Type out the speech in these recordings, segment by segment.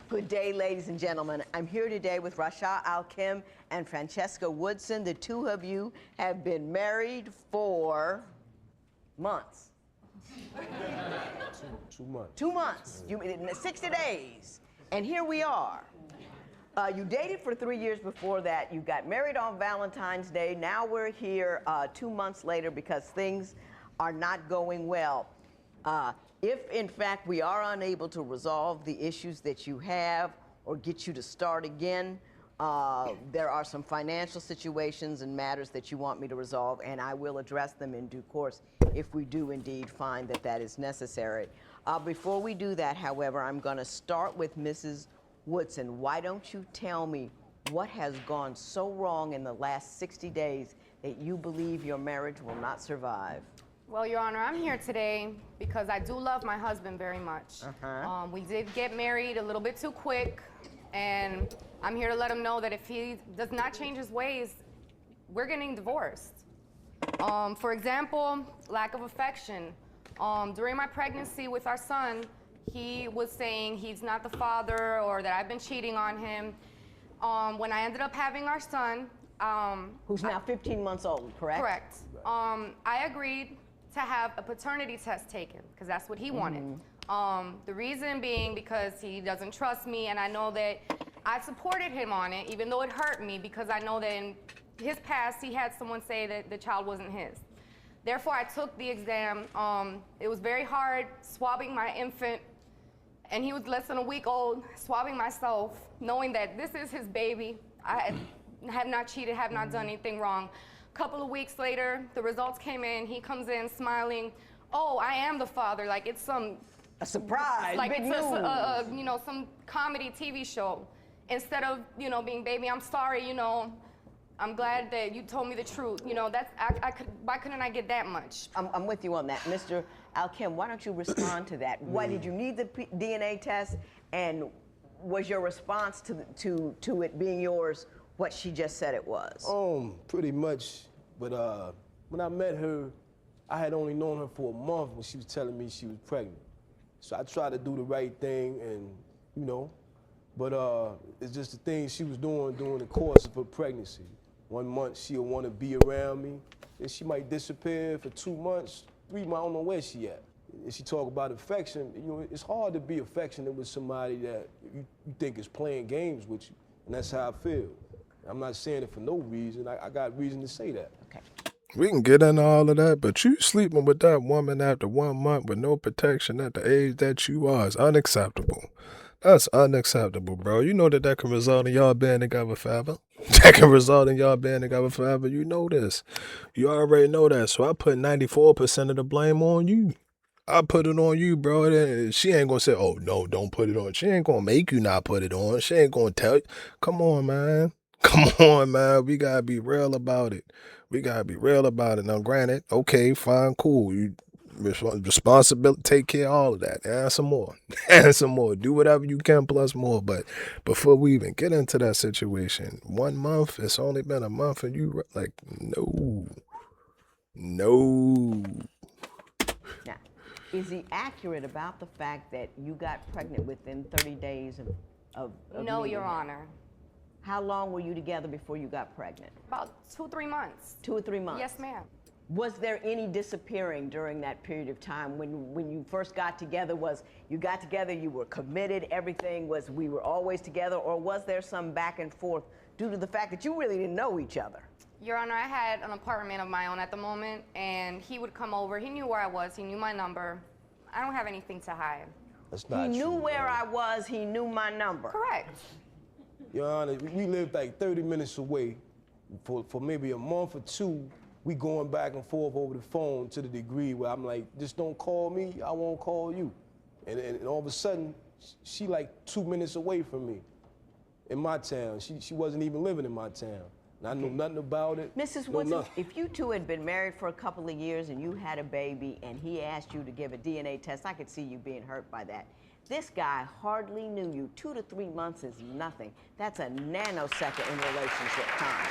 Good day, ladies and gentlemen. I'm here today with Rasha Al-Kim and Francesca Woodson. The two of you have been married for months. 2 months. 2 months. 60 days. And here we are. You dated for 3 years before that. You got married on Valentine's Day. Now we're here 2 months later because things are not going well. If, in fact, we are unable to resolve the issues that you have or get you to start again, there are some financial situations and matters that you want me to resolve, and I will address them in due course if we do indeed find that that is necessary. Before we do that, however, I'm going to start with Mrs. Woodson. Why don't you tell me what has gone so wrong in the last 60 days that you believe your marriage will not survive? Well, Your Honor, I'm here today because I do love my husband very much. We did get married a little bit too quick, and I'm here to let him know that if he does not change his ways, we're getting divorced. For example, lack of affection. During my pregnancy with our son, he was saying he's not the father or that I've been cheating on him. When I ended up having our son, who's now 15 months old, correct? Correct. I agreed to have a paternity test taken because that's what he wanted. The reason being because he doesn't trust me, and I know that I supported him on it, even though it hurt me because I know that in his past he had someone say that the child wasn't his. Therefore, I took the exam. It was very hard swabbing my infant, and he was less than a week old, swabbing myself, knowing that this is his baby. I have not cheated, have not done anything wrong. Couple of weeks later, the results came in. He comes in smiling. Oh, I am the father. Like it's a surprise, like big it's news. Some comedy TV show. Instead of being baby, I'm sorry. I'm glad that you told me the truth. That's why couldn't I get that much? I'm with you on that, Mr. Al-Kim. Why don't you respond to that? Why did you need the DNA test, and was your response to it being yours what she just said it was? Pretty much, but when I met her, I had only known her for a month when she was telling me she was pregnant. So I tried to do the right thing, and but it's just the things she was doing during the course of her pregnancy. 1 month she'll want to be around me, then she might disappear for 2 months, 3 months, I don't know where she at. And she talk about affection, it's hard to be affectionate with somebody that you think is playing games with you, and that's how I feel. I'm not saying it for no reason. I got reason to say that. Okay. We can get into all of that, but you sleeping with that woman after 1 month with no protection at the age that you are is unacceptable. That's unacceptable, bro. You know that can result in y'all being together forever. That can result in y'all being together forever. You know this. You already know that. So I put 94% of the blame on you. I put it on you, bro. She ain't gonna say, oh, no, don't put it on. She ain't gonna make you not put it on. She ain't gonna tell you. Come on, man. Come on, man. We gotta be real about it. We gotta be real about it. Now, granted, okay, fine, cool. You responsibility, take care of all of that. And some more. And some more. Do whatever you can plus more. But before we even get into that situation, 1 month, it's only been a month, and you like, no. No. Now, is he accurate about the fact that you got pregnant within 30 days of No, meeting Your him? Honor. How long were you together before you got pregnant? About 2 or 3 months. 2 or 3 months? Yes, ma'am. Was there any disappearing during that period of time when you first got together? You were committed, everything was, we were always together, or was there some back and forth due to the fact that you really didn't know each other? Your Honor, I had an apartment of my own at the moment, and he would come over. He knew where I was. He knew my number. I don't have anything to hide. That's not true. He knew where I was. He knew my number. Correct. Your Honor, we lived like 30 minutes away. For maybe a month or two, we going back and forth over the phone to the degree where I'm like, just don't call me, I won't call you. And all of a sudden, she like 2 minutes away from me in my town. She wasn't even living in my town. And I knew nothing about it. Mrs. Woodson, if you two had been married for a couple of years and you had a baby and he asked you to give a DNA test, I could see you being hurt by that. This guy hardly knew you. 2 to 3 months is nothing. That's a nanosecond in relationship time.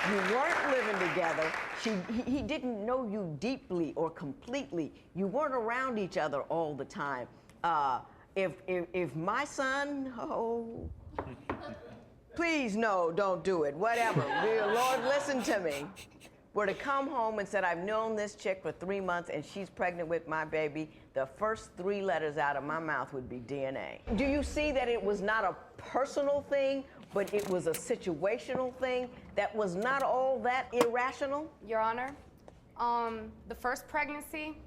You weren't living together. He didn't know you deeply or completely. You weren't around each other all the time. if my son, oh, please no, don't do it, whatever. Lord, listen to me. Were to come home and said, I've known this chick for 3 months and she's pregnant with my baby, the first 3 letters out of my mouth would be DNA. Do you see that it was not a personal thing, but it was a situational thing that was not all that irrational? Your Honor, the first pregnancy,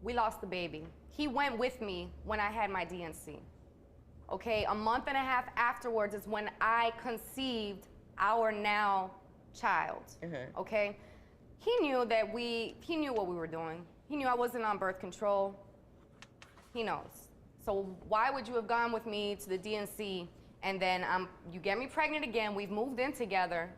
we lost the baby. He went with me when I had my DNC. Okay, a month and a half afterwards is when I conceived our now child. Okay, he knew what we were doing. He knew I wasn't on birth control. He knows. So why would you have gone with me to the DNC and then you get me pregnant again, we've moved in together,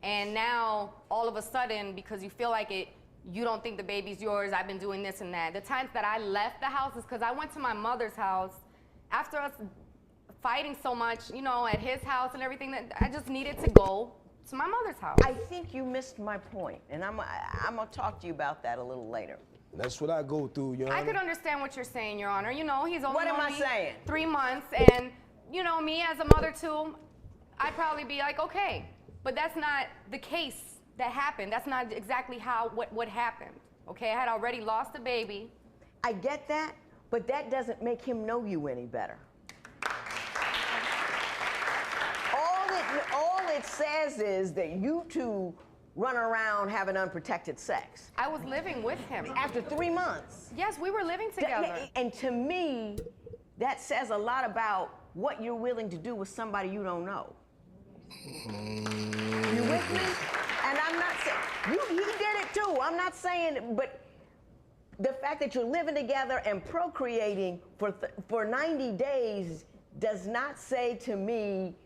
and now all of a sudden, because you feel like it, you don't think the baby's yours, I've been doing this and that. The times that I left the house is because I went to my mother's house after us fighting so much, you know, at his house and everything, that I just needed to go to my mother's house. I think you missed my point, and I'm gonna talk to you about that a little later. That's what I go through, Your Honor. I could understand what you're saying, Your Honor. You know, he's only What am I known me saying? 3 months, and you know, me as a mother too, I'd probably be like, okay, but that's not the case that happened. That's not exactly what happened. Okay, I had already lost a baby. I get that, but that doesn't make him know you any better. All it says is that you two run around having unprotected sex. I was living with him. After 3 months. Yes, we were living together. And to me, that says a lot about what you're willing to do with somebody you don't know. You with me? And I'm not saying, he did it too. I'm not saying, but the fact that you're living together and procreating for 90 days does not say to me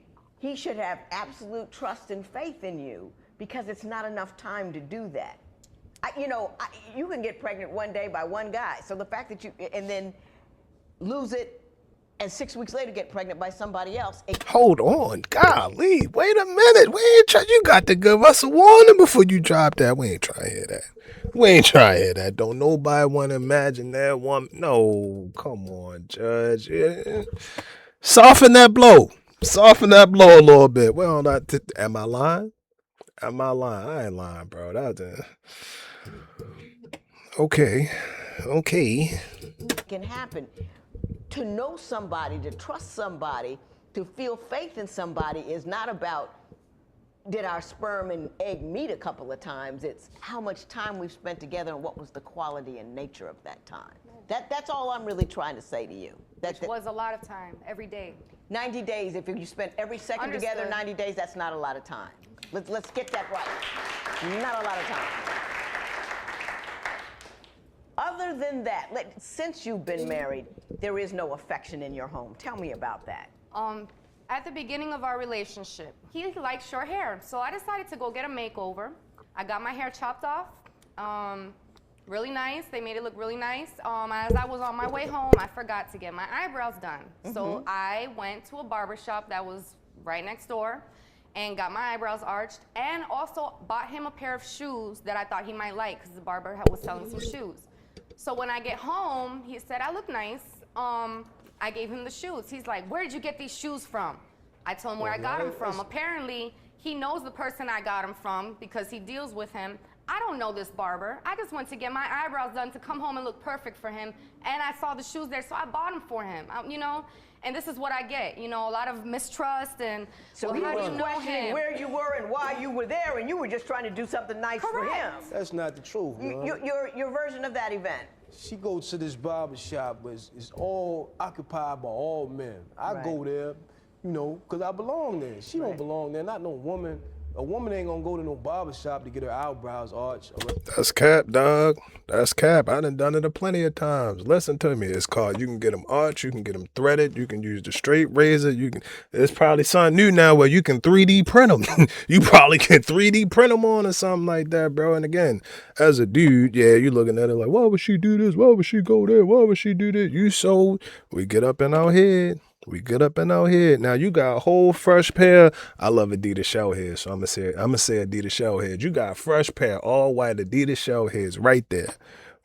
he should have absolute trust and faith in you, because it's not enough time to do that. You can get pregnant one day by one guy. So the fact that and then lose it and 6 weeks later get pregnant by somebody else. Hold on, golly, wait a minute. You got to give us a warning before you drop that. We ain't trying to hear that. We ain't trying to hear that. Don't nobody want to imagine that woman. No, come on, Judge. Yeah. Soften that blow. Soften that blow a little bit. Well, am I lying? Am I lying? I ain't lying, bro. Okay. It can happen. To know somebody, to trust somebody, to feel faith in somebody is not about did our sperm and egg meet a couple of times. It's how much time we've spent together and what was the quality and nature of that time. That's all I'm really trying to say to you. Which was a lot of time, every day. 90 days, if you spent every second together, 90 days, that's not a lot of time. Let's get that right. Not a lot of time. Other than that, since you've been married, there is no affection in your home. Tell me about that. At the beginning of our relationship, he liked short hair, so I decided to go get a makeover. I got my hair chopped off. Really nice. They made it look really nice. As I was on my way home, I forgot to get my eyebrows done. So I went to a barbershop that was right next door and got my eyebrows arched, and also bought him a pair of shoes that I thought he might like, because the barber was selling some shoes. So when I get home, he said, I look nice. I gave him the shoes. He's like, where did you get these shoes from? I told him where I got them from. Apparently, he knows the person I got them from because he deals with him. I don't know this barber. I just went to get my eyebrows done to come home and look perfect for him. And I saw the shoes there, so I bought them for him. And this is what I get, a lot of mistrust and, so he was questioning where you were and why you were there, and you were just trying to do something nice for him. That's not the truth, man. Your version of that event. She goes to this barbershop, but it's all occupied by all men. I go there, because I belong there. She don't belong there, not no woman. A woman ain't gonna go to no barbershop to get her eyebrows arched. That's cap, dog. That's cap. I done it a plenty of times. Listen to me. It's called, you can get them arched, you can get them threaded, you can use the straight razor. It's probably something new now where you can 3D print them. You probably can 3D print them on or something like that, bro. And again, as a dude, yeah, you looking at it like, why would she do this? Why would she go there? Why would she do this? We get up in our head. Now you got a whole fresh pair. I love Adidas shell heads, so I'm gonna say Adidas shell heads. You got a fresh pair, all white Adidas shell heads right there.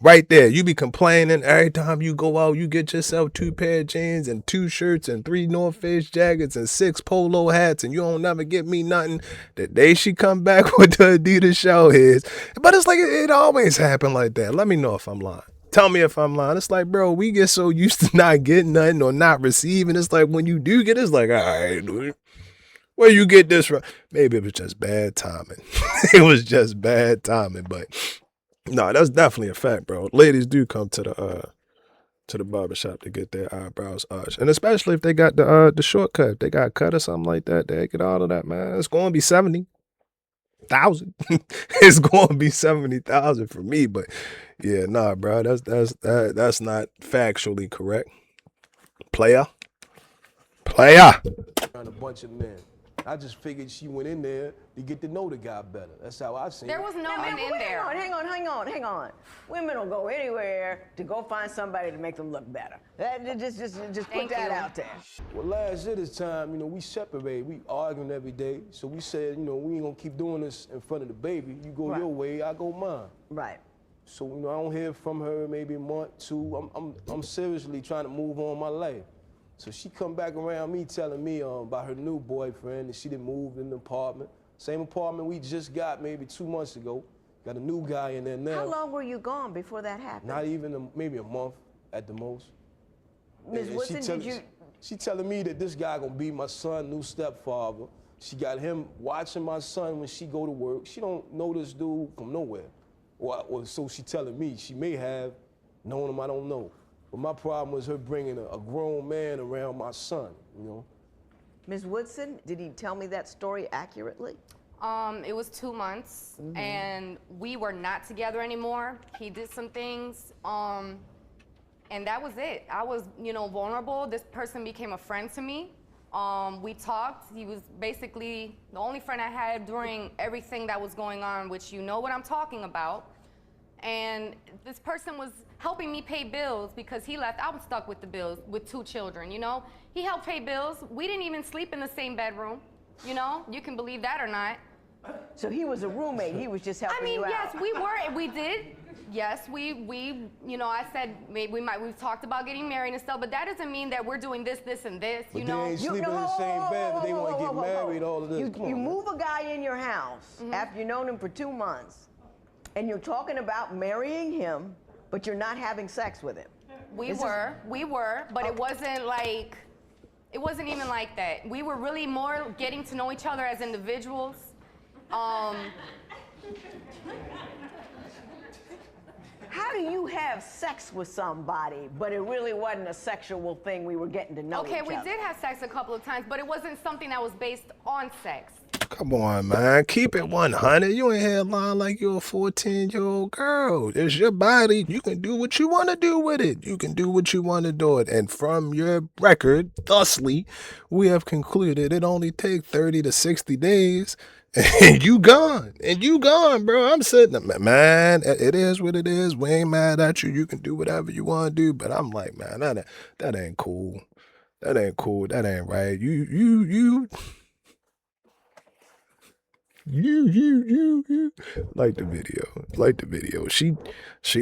Right there, you be complaining every time you go out. You get yourself 2 pair of jeans and 2 shirts and 3 North Face jackets and 6 polo hats, and you don't never get me nothing. The day she come back with the Adidas show heads, but it's like it always happen like that. Let me know if I'm lying. Tell me if I'm lying. It's like, bro, we get so used to not getting nothing or not receiving. It's like when you do get, it's like, all right, dude, where you get this from? Maybe it was just bad timing. It was just bad timing, but. No, that's definitely a fact, bro. Ladies do come to the barbershop to get their eyebrows arched. And especially if they got the shortcut. If they got cut or something like that, they get all of that, man. It's gonna be 70,000. It's gonna be 70,000 for me, but yeah, nah, bro. That's not factually correct. Player. Around a bunch of men. I just figured she went in there to get to know the guy better. That's how I see it. There was no men in there. Hang on. Women will go anywhere to go find somebody to make them look better. Just put that out there. Well, last year this time, we separated. We arguing every day. So we said, we ain't gonna keep doing this in front of the baby. You go your way, I go mine. Right. So, I don't hear from her maybe a month, 2. I'm seriously trying to move on my life. So she come back around me telling me about her new boyfriend, and she done moved in the apartment. Same apartment we just got maybe 2 months ago. Got a new guy in there now. How long were you gone before that happened? Not even maybe a month at the most. Ms. Woodson, She telling me that this guy gonna be my son, new stepfather. She got him watching my son when she go to work. She don't know this dude from nowhere. Or so she telling me. She may have known him, I don't know. But my problem was her bringing a grown man around my son, Ms. Woodson, did he tell me that story accurately? It was 2 months, and we were not together anymore. He did some things, and that was it. I was, vulnerable. This person became a friend to me. We talked. He was basically the only friend I had during everything that was going on, which you know what I'm talking about. And this person was helping me pay bills because he left. I was stuck with the bills with 2 children, He helped pay bills. We didn't even sleep in the same bedroom, You can believe that or not. So he was a roommate. He was just helping you out. Yes, we were. We did. Yes, we I said maybe we've talked about getting married and stuff, but that doesn't mean that we're doing this, and this, But they ain't sleeping in the same bed, but they want to get married, all of this. You move a guy in your house after you've known him for 2 months, and you're talking about marrying him, but you're not having sex with him. We were, but it wasn't like, it wasn't even like that. We were really more getting to know each other as individuals. How do you have sex with somebody, but it really wasn't a sexual thing? We were getting to know each other. Okay, we did have sex a couple of times, but it wasn't something that was based on sex. Come on, man. Keep it 100. You ain't here lying like you're a 14-year-old girl. It's your body. You can do what you want to do with it. You can do what you want to do it. And from your record, thusly, we have concluded it only takes 30 to 60 days. And you gone. Bro. I'm sitting there. Man, it is what it is. We ain't mad at you. You can do whatever you want to do. But I'm like, man, that ain't cool. That ain't cool. That ain't right. You. Like the video. She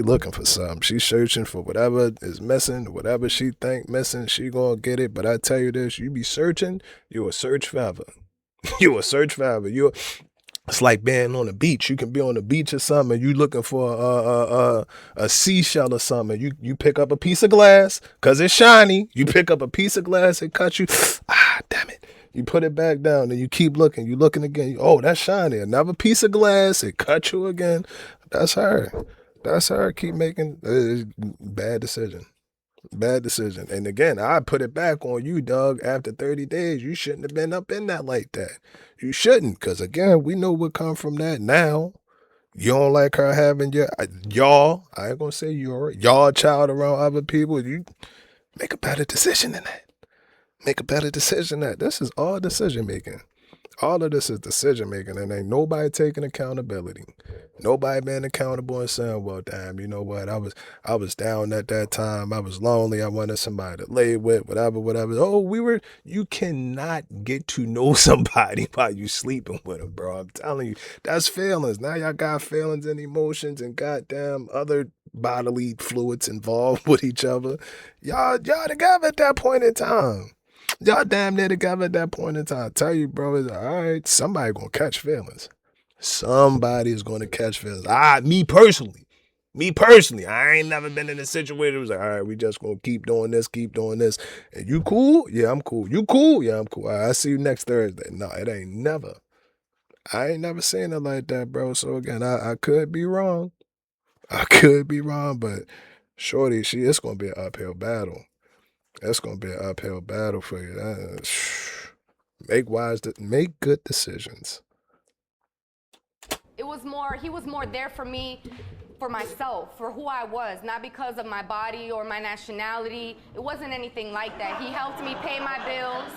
looking for something. She's searching for whatever is missing, whatever she think missing, she gonna get it. But I tell you this, you be searching, you will search forever. It's like being on the beach. You can be on the beach or something, and you looking for a seashell or something. You pick up a piece of glass, cause it's shiny. You pick up a piece of glass, it cuts you. Damn it. You put it back down and you keep looking. You looking again. Oh, that's shiny. Another piece of glass. It cut you again. That's her. Keep making bad decision. And again, I put it back on you, dog. After 30 days, you shouldn't have been up in that like that. You shouldn't, because again, we know what come from that now. You don't like her having y'all, I ain't gonna say y'all child around other people. You make a better decision than that. This is all decision making. All of this is decision making, and ain't nobody taking accountability. Nobody being accountable and saying, well, damn, you know what? I was down at that time. I was lonely. I wanted somebody to lay with, whatever. Oh, you cannot get to know somebody while you sleeping with them, bro. I'm telling you, that's feelings. Now y'all got feelings and emotions and goddamn other bodily fluids involved with each other. Y'all together at that point in time. Y'all damn near together at that point in time. I tell you, bro, it's all right, somebody gonna catch feelings. Somebody's gonna catch feelings. Me personally, I ain't never been in a situation where it was like, all right, we just gonna keep doing this. And you cool? Yeah, I'm cool. You cool? Yeah, I'm cool. All right, I'll see you next Thursday. No, it ain't never. I ain't never seen it like that, bro. So again, I could be wrong. I could be wrong, but shorty, it's gonna be an uphill battle. It's gonna be an uphill battle for you. Make good decisions. He was more there for me, for myself, for who I was, not because of my body or my nationality. It wasn't anything like that. He helped me pay my bills.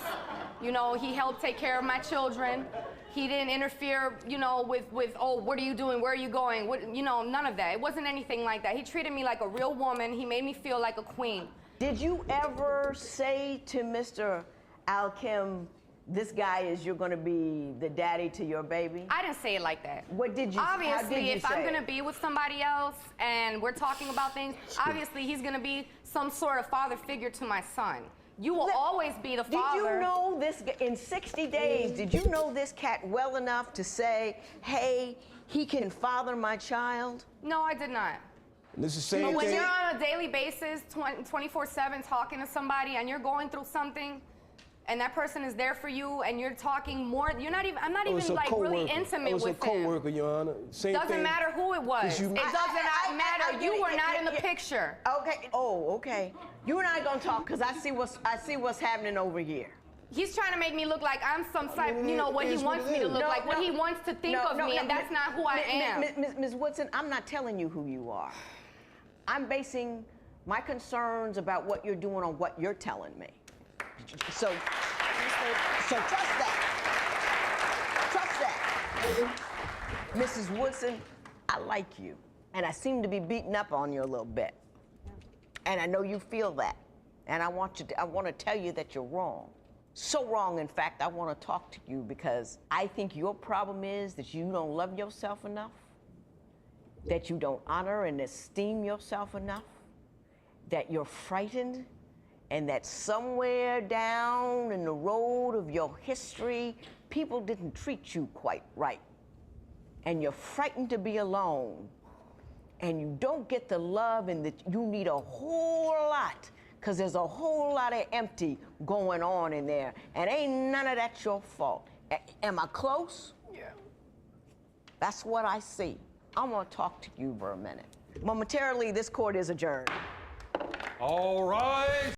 You know, he helped take care of my children. He didn't interfere, you know, with oh, what are you doing? Where are you going? What, you know, none of that. It wasn't anything like that. He treated me like a real woman. He made me feel like a queen. Did you ever say to Mr. Al-Kim, this guy is, you're gonna be the daddy to your baby? I didn't say it like that. What did you? Obviously, if I'm gonna be with somebody else and we're talking about things, obviously he's gonna be some sort of father figure to my son. You will always be the father. Did you know this, in 60 days, did you know this cat well enough to say, hey, he can father my child? No, I did not. And this is the same But when thing. you're on a daily basis, 24/7 talking to somebody and you're going through something, and that person is there for you, and you're talking more, I'm not even like really intimate with him. It was a coworker, Your Honor. Same Doesn't thing. matter who it was. It doesn't matter. You were not in the picture. Okay. Oh, okay. You and I gonna talk because I see what's happening over here. He's trying to make me look like I'm some type, you know, what he wants me to look like, what he wants to think of me, and that's not who I am. Ms. Woodson, I'm not telling you who you are. I'm basing my concerns about what you're doing on what you're telling me. So trust that. Trust that. Mrs. Woodson, I like you. And I seem to be beating up on you a little bit. And I know you feel that. And I want to tell you that you're wrong. So wrong, in fact, I want to talk to you because I think your problem is that you don't love yourself enough, that you don't honor and esteem yourself enough, that you're frightened, and that somewhere down in the road of your history, people didn't treat you quite right. And you're frightened to be alone. And you don't get the love, and that you need a whole lot, because there's a whole lot of empty going on in there. And ain't none of that your fault. Am I close? Yeah. That's what I see. I want to talk to you for a minute. Momentarily, this court is adjourned. All rise.